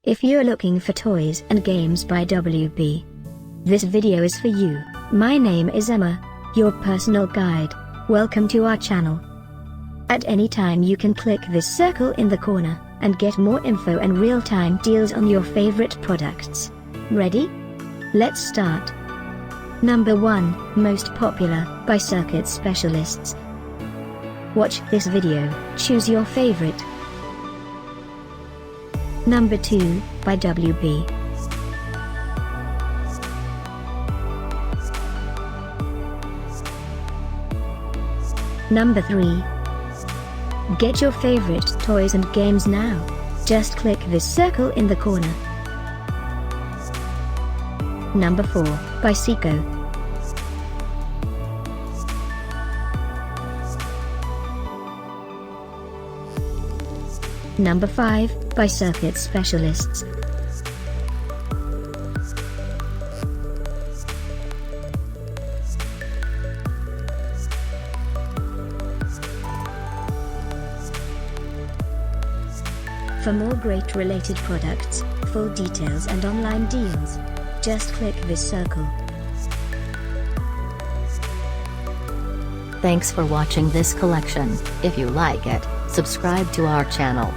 If you're looking for toys and games by WB, this video is for you. My name is Emma, your personal guide. Welcome to our channel. At any time you can click this circle in the corner, and get more info and real-time deals on your favorite products. Ready? Let's start. Number 1, Most Popular, by Circuit Specialists. Watch this video, choose your favorite. Number 2, by WB. Number 3. Get your favorite toys and games now. Just click this circle in the corner. Number 4, by Ceaco. Number 5, by Circuit Specialists. For more great related products, full details and online deals, just click this circle. Thanks for watching this collection. If you like it, subscribe to our channel.